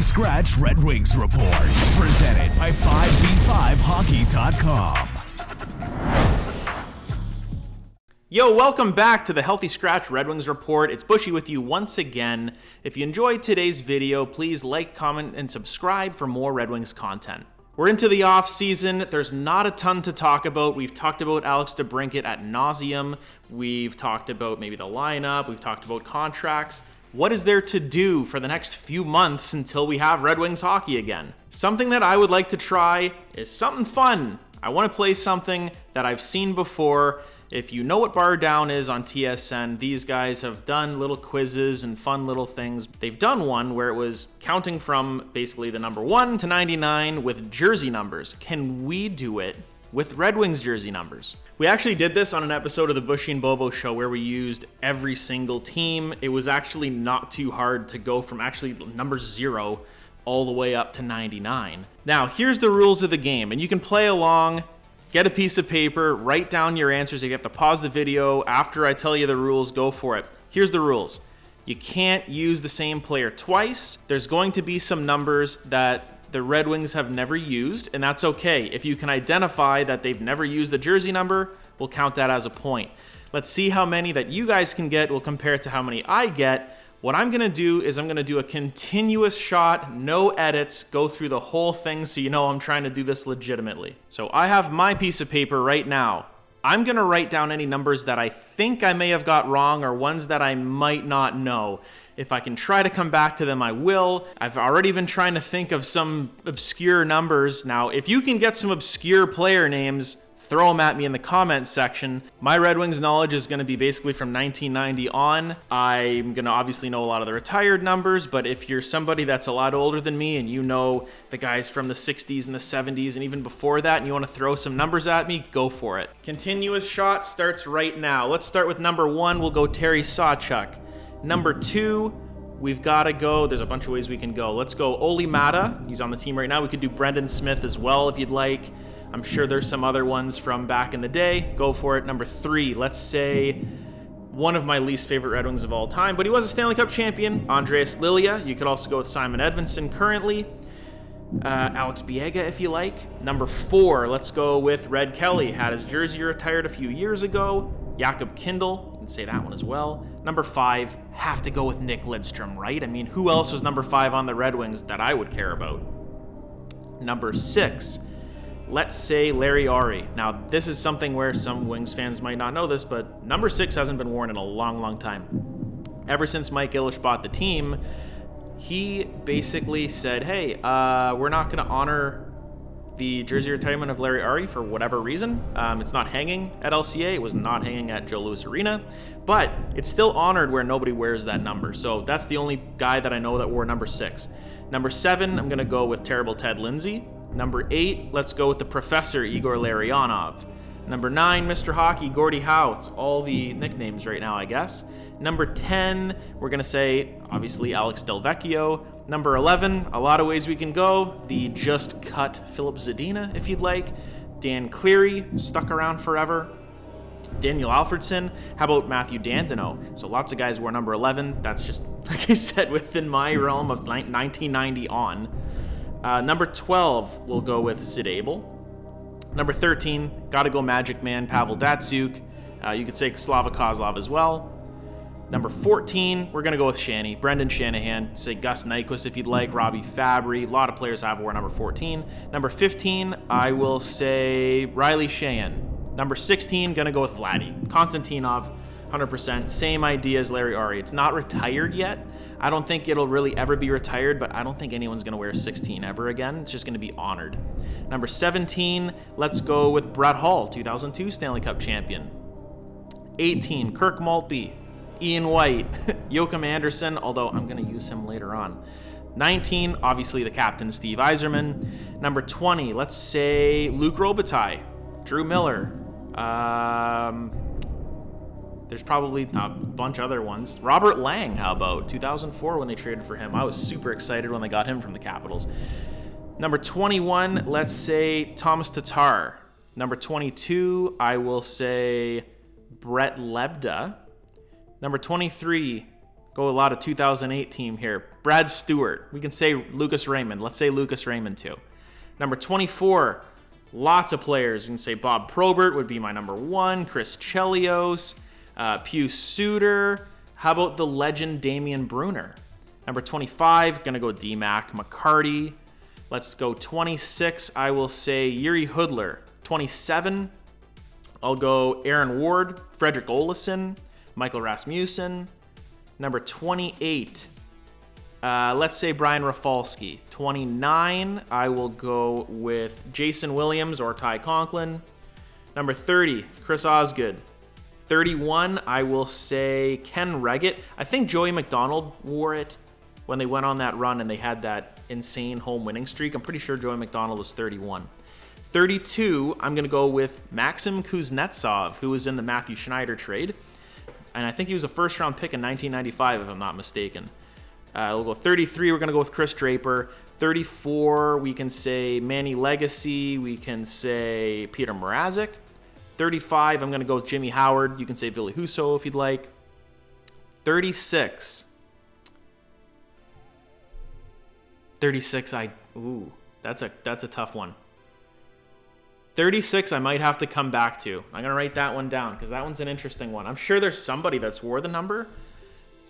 Healthy Scratch Red Wings Report, presented by 5v5hockey.com. Yo, welcome back to the Healthy Scratch Red Wings Report. It's Buschy with you once again. If you enjoyed today's video, please like, comment, and subscribe for more Red Wings content. We're into the offseason. There's not a ton to talk about. We've talked about Alex DeBrincat ad nauseum. We've talked about maybe the lineup. We've talked about contracts. What is there to do for the next few months until we have Red Wings hockey again? Something that I would like to try is something fun. I want to play something that I've seen before. If you know what Bar Down is on TSN, these guys have done little quizzes and fun little things. They've done one where it was counting from basically the number 1 to 99 with jersey numbers. Can we do it with Red Wings jersey numbers? We actually did this on an episode of the Buschy and Bobo show where we used every single team. It was actually not too hard to go from actually number 0 all the way up to 99. Now, here's the rules of the game, and you can play along. Get a piece of paper, write down your answers. If you have to pause the video after I tell you the rules, go for it. Here's the rules. You can't use the same player twice. There's going to be some numbers that the Red Wings have never used, and that's okay. If you can identify that they've never used the jersey number, we'll count that as a point. Let's see how many that you guys can get. We'll compare it to how many I get. What I'm going to do is I'm going to do a continuous shot, no edits, go through the whole thing so you know I'm trying to do this legitimately. So I have my piece of paper right now. I'm going to write down any numbers that I think I may have got wrong or ones that I might not know. If I can try to come back to them, I will. I've already been trying to think of some obscure numbers. Now, if you can get some obscure player names, throw them at me in the comments section. My Red Wings knowledge is going to be basically from 1990 on. I'm going to obviously know a lot of the retired numbers, but if you're somebody that's a lot older than me and you know the guys from the 60s and the 70s and even before that and you want to throw some numbers at me, go for it. Continuous shot starts right now. Let's start with number 1. We'll go Terry Sawchuk. Number 2, we've got to go. There's a bunch of ways we can go. Let's go Oli Mata. He's on the team right now. We could do Brendan Smith as well if you'd like. I'm sure there's some other ones from back in the day. Go for it. Number 3, let's say one of my least favorite Red Wings of all time, but he was a Stanley Cup champion, Andreas Lilia. You could also go with Simon Edvinsson currently. Alex Biega if you like. Number 4, let's go with Red Kelly. Had his jersey retired a few years ago. Jakob Kindl, you can say that one as well. Number 5, have to go with Nick Lidstrom, right? I mean, who else was number 5 on the Red Wings that I would care about? Number 6, let's say Larry Ari. Now, this is something where some Wings fans might not know this, but number 6 hasn't been worn in a long, long time. Ever since Mike Ilitch bought the team, he basically said, hey, we're not going to honor the jersey retirement of Larry Ari for whatever reason. It's not hanging at LCA. It was not hanging at Joe Louis Arena, but it's still honored where nobody wears that number. So that's the only guy that I know that wore number 6. Number 7, I'm going to go with Terrible Ted Lindsay. Number 8, let's go with the Professor, Igor Larionov. Number 9, Mr. Hockey, Gordie Howe. It's all the nicknames right now, I guess. Number 10, we're going to say, obviously, Alex Del Vecchio. Number 11, a lot of ways we can go. The just cut Philip Zadina, if you'd like. Dan Cleary, stuck around forever. Daniel Alfredson. How about Matthew D'Antino? So lots of guys wore number 11. That's just, like I said, within my realm of 1990 on. Number 12, we'll go with Sid Abel. Number 13, gotta go Magic Man, Pavel Datsyuk. You could say Slava Kozlov as well. Number 14, we're gonna go with Shanny, Brendan Shanahan. Say Gus Nyquist if you'd like, Robbie Fabry. A lot of players have wore number 14. Number 15, I will say Riley Sheahan. Number 16, gonna go with Vladdy. Konstantinov, 100%. Same idea as Larry Ari. It's not retired yet. I don't think it'll really ever be retired, but I don't think anyone's going to wear 16 ever again. It's just going to be honored. Number 17, let's go with Brett Hall, 2002 Stanley Cup champion. 18, Kirk Maltby, Ian White, Joachim Anderson, although I'm going to use him later on. 19, obviously the captain, Steve Yzerman. Number 20, let's say Luc Robitaille, Drew Miller. There's probably a bunch of other ones. Robert Lang, how about? 2004 when they traded for him. I was super excited when they got him from the Capitals. Number 21, let's say Thomas Tatar. Number 22, I will say Brett Lebda. Number 23, Go a lot of 2008 team here. Brad Stewart. We can say Lucas Raymond. Let's say Lucas Raymond too. Number 24, lots of players. We can say Bob Probert would be my number 1. Chris Chelios, Pius Suter. How about the legend Damian Brunner? Number 25, going to go D-Mac McCarty. Let's go 26. I will say Yuri Hoodler. 27, I'll go Aaron Ward, Frederick Olesen, Michael Rasmussen. Number 28, let's say Brian Rafalski. 29, I will go with Jason Williams or Ty Conklin. Number 30, Chris Osgood. 31, I will say Ken Reggett. I think Joey McDonald wore it when they went on that run and they had that insane home winning streak. I'm pretty sure Joey McDonald was 31. 32, I'm going to go with Maxim Kuznetsov, who was in the Matthew Schneider trade. And I think he was a first-round pick in 1995, if I'm not mistaken. We'll go 33, we're going to go with Chris Draper. 34, we can say Manny Legacy. We can say Peter Mrazek. 35, I'm going to go with Jimmy Howard. You can say Ville Husso if you'd like. 36. 36, that's a tough one. 36, I might have to come back to. I'm going to write that one down because that one's an interesting one. I'm sure there's somebody that's wore the number,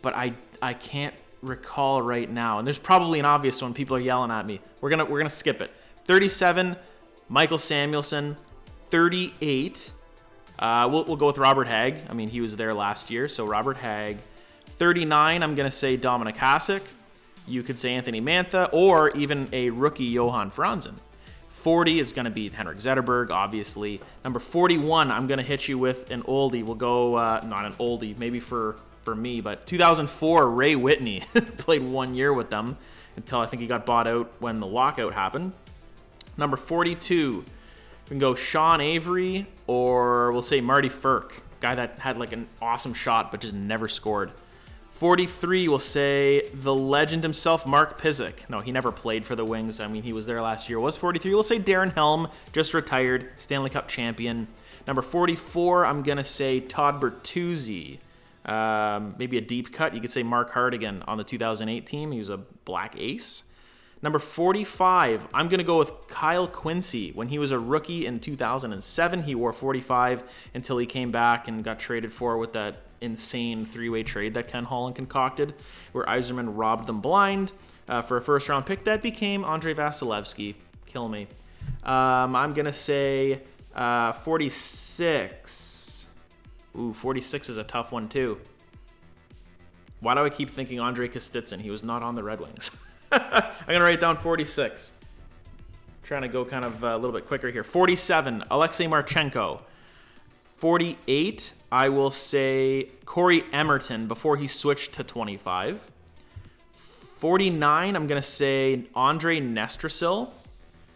but I can't recall right now. And there's probably an obvious one. People are yelling at me. We're gonna skip it. 37, Michael Samuelson. 38, we'll go with Robert Hagg. I mean, he was there last year, so Robert Hagg. 39, I'm going to say Dominic Hasek. You could say Anthony Mantha or even a rookie Johan Franzen. 40 is going to be Henrik Zetterberg, obviously. Number 41, I'm going to hit you with an oldie. We'll go, not an oldie, maybe for me, but 2004, Ray Whitney played 1 year with them until I think he got bought out when the lockout happened. Number 42, we can go Sean Avery or we'll say Marty Firk, guy that had like an awesome shot but just never scored. 43, we'll say the legend himself, Mark Pysyk. No, he never played for the Wings. I mean, he was there last year. Was 43. We'll say Darren Helm, just retired, Stanley Cup champion. Number 44, I'm going to say Todd Bertuzzi. Maybe a deep cut. You could say Mark Hardigan on the 2008 team. He was a black ace. Number 45, I'm going to go with Kyle Quincy. When he was a rookie in 2007, he wore 45 until he came back and got traded for with that insane three-way trade that Ken Holland concocted, where Yzerman robbed them blind for a first-round pick that became Andrei Vasilevsky. Kill me. I'm going to say 46. Ooh, 46 is a tough one, too. Why do I keep thinking Andrei Kostitsyn? He was not on the Red Wings. I'm going to write down 46. Trying to go kind of a little bit quicker here. 47, Alexei Marchenko. 48, I will say Corey Emerton before he switched to 25. 49, I'm going to say Andre Nestrasil.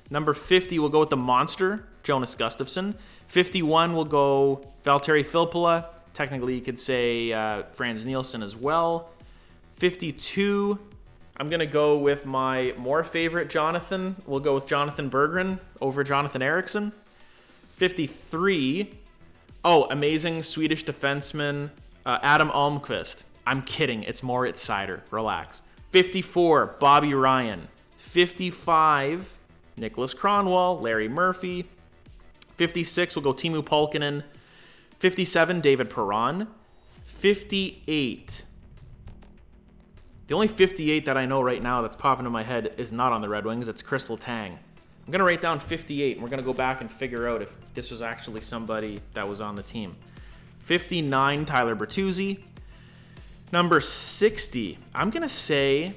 Number 50, we'll go with the monster, Jonas Gustafsson. 51, we'll go Valtteri Filppula. Technically, you could say Franz Nielsen as well. 52, I'm going to go with my more favorite Jonathan. We'll go with Jonathan Berggren over Jonathan Eriksson. 53, amazing Swedish defenseman, Adam Almqvist. I'm kidding. It's Moritz Seider. Relax. 54, Bobby Ryan. 55, Nicholas Kronwall, Larry Murphy. 56, we'll go Timu Pulkkinen. 57, David Perron. 58. The only 58 that I know right now that's popping in my head is not on the Red Wings. It's Chris Letang. I'm going to write down 58, and we're going to go back and figure out if this was actually somebody that was on the team. 59, Tyler Bertuzzi. Number 60, I'm going to say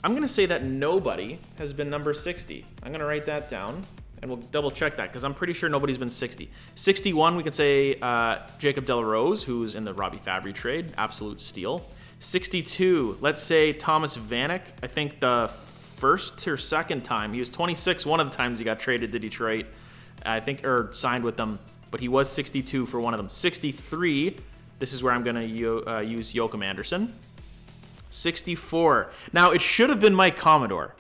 that nobody has been number 60. I'm going to write that down, and we'll double check that because I'm pretty sure nobody's been 60. 61, we can say Jacob Delarose, who's in the Robbie Fabry trade. Absolute steal. 62, let's say Thomas Vanek. I think the first or second time. He was 26 one of the times he got traded to Detroit, I think, or signed with them, but he was 62 for one of them. 63, this is where I'm going to use Joachim Anderson. 64, now it should have been Mike Commodore.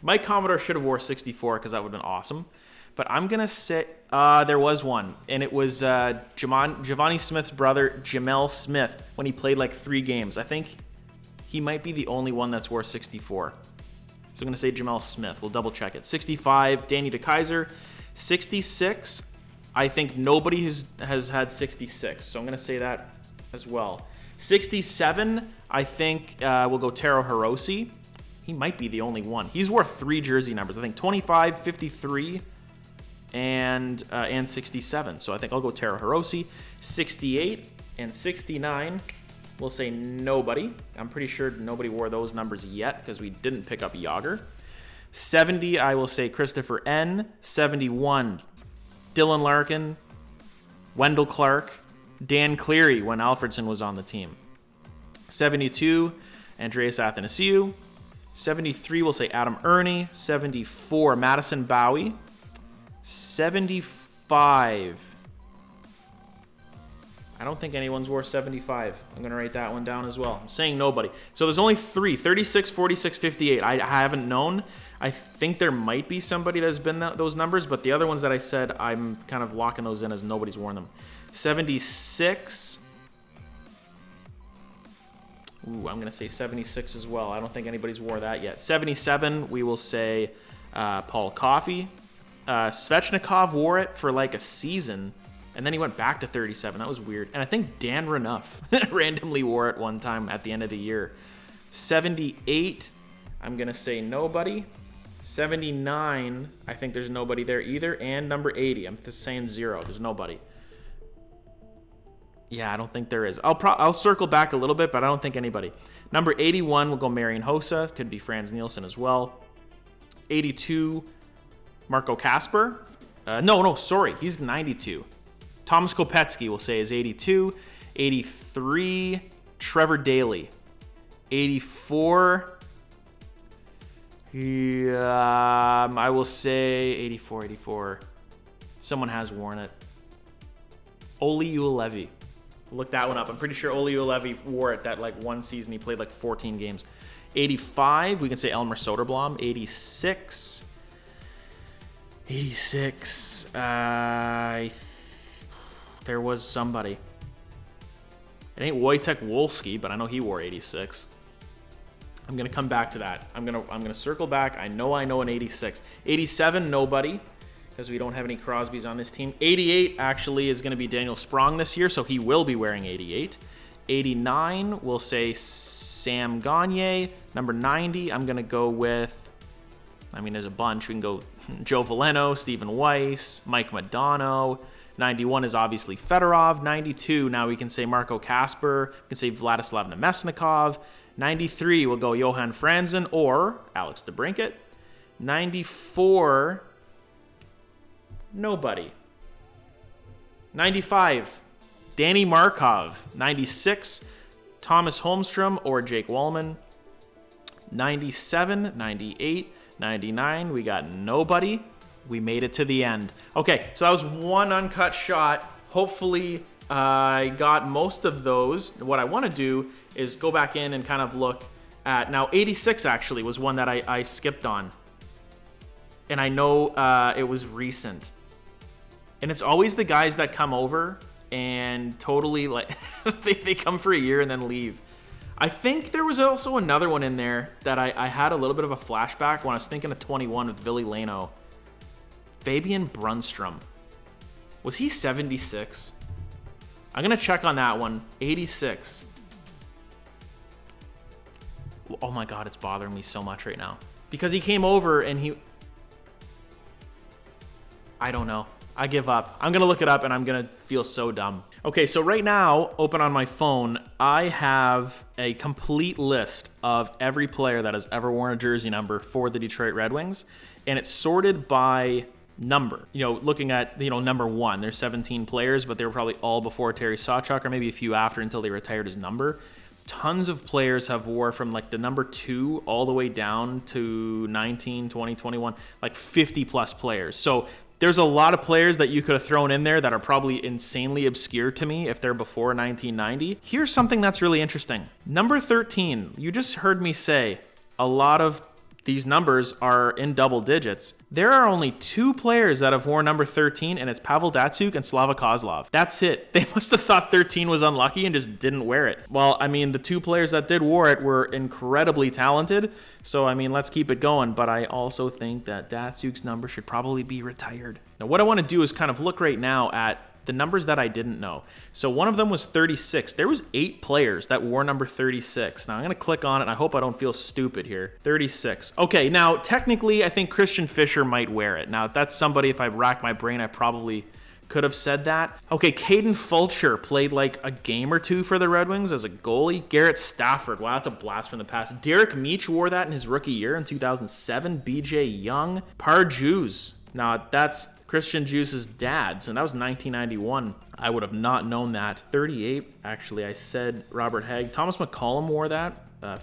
Mike Commodore should have wore 64 because that would have been awesome. But I'm going to say there was one, and it was Giovanni Smith's brother, Jamel Smith, when he played like 3 games. I think He might be the only one that's wore 64. So I'm going to say Jamel Smith. We'll double check it. 65, Danny DeKaiser. 66, I think nobody has had 66. So I'm going to say that as well. 67, I think we'll go Taro Hirose. He might be the only one. He's wore 3 jersey numbers. I think 25, 53, and 67. So I think I'll go Taro Hirose. 68 and 69, we'll say nobody. I'm pretty sure nobody wore those numbers yet because we didn't pick up Yager. 70, I will say Christopher N. 71, Dylan Larkin, Wendell Clark, Dan Cleary when Alfredson was on the team. 72, Andreas Athanasiou. 73, we'll say Adam Ernie. 74, Madison Bowie. 75, I don't think anyone's wore 75. I'm going to write that one down as well. I'm saying nobody. So there's only 3, 36, 46, 58. I haven't known. I think there might be somebody that's been those numbers, but the other ones that I said, I'm kind of locking those in as nobody's worn them. 76. Ooh, I'm going to say 76 as well. I don't think anybody's wore that yet. 77, we will say Paul Coffey. Svechnikov wore it for like a season, and then he went back to 37. That was weird. And I think Dan Renouf randomly wore it one time at the end of the year. 78, I'm going to say nobody. 79, I think there's nobody there either. And number 80, I'm just saying 0. There's nobody. Yeah, I don't think there is. I'll circle back a little bit, but I don't think anybody. Number 81, we'll go Marian Hossa. Could be Franz Nielsen as well. 82, Marco Kasper. No, sorry. He's 92. Thomas Kopetsky, we'll say, is 82. 83, Trevor Daley. 84, I will say 84. Someone has worn it. Oli Ulevi. Look that one up. I'm pretty sure Oli Ulevi wore it that like one season. He played like 14 games. 85, we can say Elmer Soderblom. 86. There was somebody. It ain't Wojtek Wolski, but I know he wore 86. I'm gonna come back to that. I'm gonna circle back. I know an 86. 87, nobody, because we don't have any Crosbys on this team. 88 actually is gonna be Daniel Sprong this year, so he will be wearing 88. 89, we'll say Sam Gagne. Number 90, I'm gonna go with, there's a bunch. We can go Joe Veleno, Stephen Weiss, Mike Modano. 91 is obviously Fedorov. 92, now we can say Marco Kasper. We can say Vladislav Nemesnikov. 93, we'll go Johan Franzen or Alex DeBrincat. 94, nobody. 95, Danny Markov. 96, Thomas Holmstrom or Jake Wallman. 97, 98, 99, we got nobody. We made it to the end. Okay, so that was one uncut shot. Hopefully I got most of those. What I want to do is go back in and kind of look at, now 86 actually was one that I skipped on. And I know it was recent. And it's always the guys that come over and totally like, they come for a year and then leave. I think there was also another one in there that I had a little bit of a flashback when I was thinking of 21 with Ville Leno. Fabian Brunstrom. Was he 76? I'm going to check on that one. 86. Oh my God, it's bothering me so much right now. Because he came over and I don't know. I give up. I'm going to look it up and I'm going to feel so dumb. Okay, so right now, open on my phone, I have a complete list of every player that has ever worn a jersey number for the Detroit Red Wings. And it's sorted by number. Looking at, number 1, there's 17 players, but they were probably all before Terry Sawchuk or maybe a few after until they retired his number. Tons of players have wore from like the number 2 all the way down to 19, 20, 21, like 50 plus players. So there's a lot of players that you could have thrown in there that are probably insanely obscure to me if they're before 1990. Here's something that's really interesting. Number 13, you just heard me say a lot of these numbers are in double digits. There are only 2 players that have worn number 13, and it's Pavel Datsyuk and Slava Kozlov. That's it. They must have thought 13 was unlucky and just didn't wear it. Well, I mean, the 2 players that did wear it were incredibly talented, so I mean, let's keep it going, but I also think that Datsyuk's number should probably be retired. Now, what I want to do is kind of look right now at the numbers that I didn't know. So one of them was 36. There was 8 players that wore number 36. Now I'm going to click on it, and I hope I don't feel stupid here. 36. Okay, now technically I think Christian Fischer might wear it. Now that's somebody, if I rack my brain, I probably could have said that. Okay, Caden Fulcher played like a game or 2 for the Red Wings as a goalie. Garrett Stafford, wow, that's a blast from the past. Derek Meach wore that in his rookie year in 2007. BJ Young. Parjus. Now that's Christian Juice's dad, so that was 1991. I would have not known that. 38, actually, I said Robert Hagg. Thomas McCollum wore that.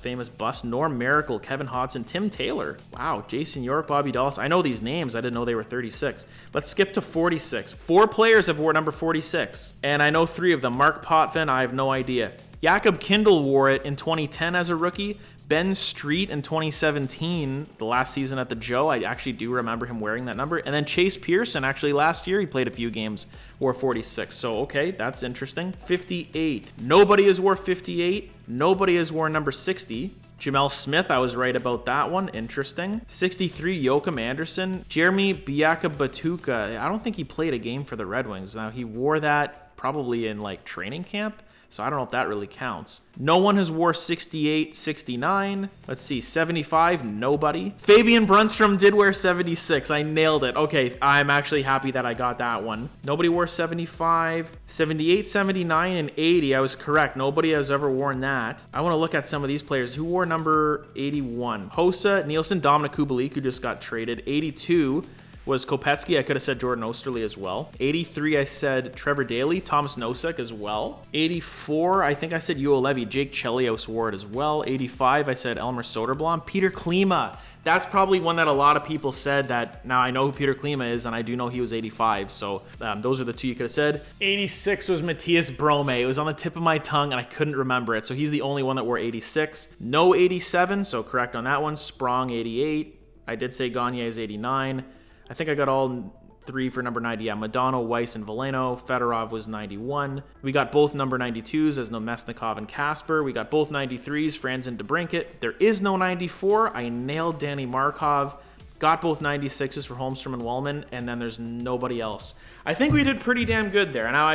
Famous bust. Norm Miracle, Kevin Hodson, Tim Taylor. Wow, Jason York, Bobby Dallas. I know these names. I didn't know they were 36. Let's skip to 46. 4 players have wore number 46, and I know 3 of them. Mark Potvin, I have no idea. Jakob Kindl wore it in 2010 as a rookie. Ben Street in 2017, the last season at the Joe, I actually do remember him wearing that number. And then Chase Pearson, actually last year, he played a few games, wore 46. So, okay, that's interesting. 58. Nobody has wore 58. Nobody has worn number 60. Jamel Smith, I was right about that one. Interesting. 63, Joachim Anderson. Jeremy Biaka-Batuka. I don't think he played a game for the Red Wings. Now, he wore that probably in, like, training camp. So I don't know if that really counts. No one has wore 68, 69. Let's see, 75, nobody. Fabian Brunstrom did wear 76. I nailed it. Okay, I'm actually happy that I got that one. Nobody wore 75, 78, 79, and 80. I was correct. Nobody has ever worn that. I want to look at some of these players. Who wore number 81? Hossa, Nielsen, Dominic Kubalik, who just got traded. 82 was Kopetsky. I could have said Jordan Osterley as well. 83, I said Trevor Daley, Thomas Nosek as well. 84, I think I said Yuo Levy. Jake Chelios wore it as well. 85, I said Elmer Soderblom. Peter Klima. That's probably one that a lot of people said that. Now I know who Peter Klima is, and I do know he was 85. So those are the 2 you could have said. 86 was Matthias Brome. It was on the tip of my tongue, and I couldn't remember it. So he's the only one that wore 86. No 87, so correct on that one. Sprong, 88. I did say Gagne is 89. I think I got all 3 for number 90. Yeah, Madonna, Weiss, and Veleno. Fedorov was 91. We got both number 92s as Nemesnikov and Casper. We got both 93s, Franz and DeBrincat. There is no 94. I nailed Danny Markov. Got both 96s for Holmstrom and Wallman, and then there's nobody else. I think we did pretty damn good there. Now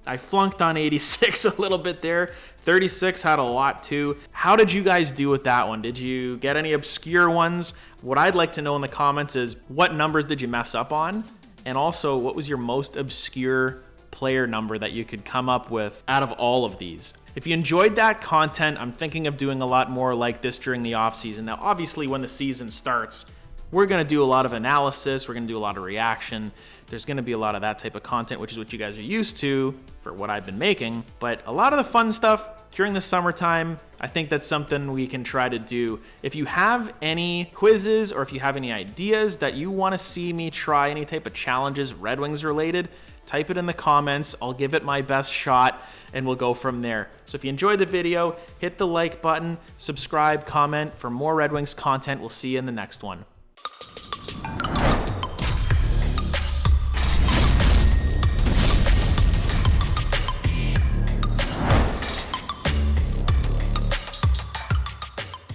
I flunked on 86 a little bit there. 36 had a lot too. How did you guys do with that one? Did you get any obscure ones? What I'd like to know in the comments is what numbers did you mess up on? And also, what was your most obscure player number that you could come up with out of all of these? If you enjoyed that content, I'm thinking of doing a lot more like this during the offseason. Now, obviously, when the season starts, we're going to do a lot of analysis. We're going to do a lot of reaction. There's going to be a lot of that type of content, which is what you guys are used to for what I've been making. But a lot of the fun stuff during the summertime, I think that's something we can try to do. If you have any quizzes or if you have any ideas that you want to see me try, any type of challenges Red Wings related, type it in the comments. I'll give it my best shot and we'll go from there. So if you enjoyed the video, hit the like button, subscribe, comment for more Red Wings content. We'll see you in the next one.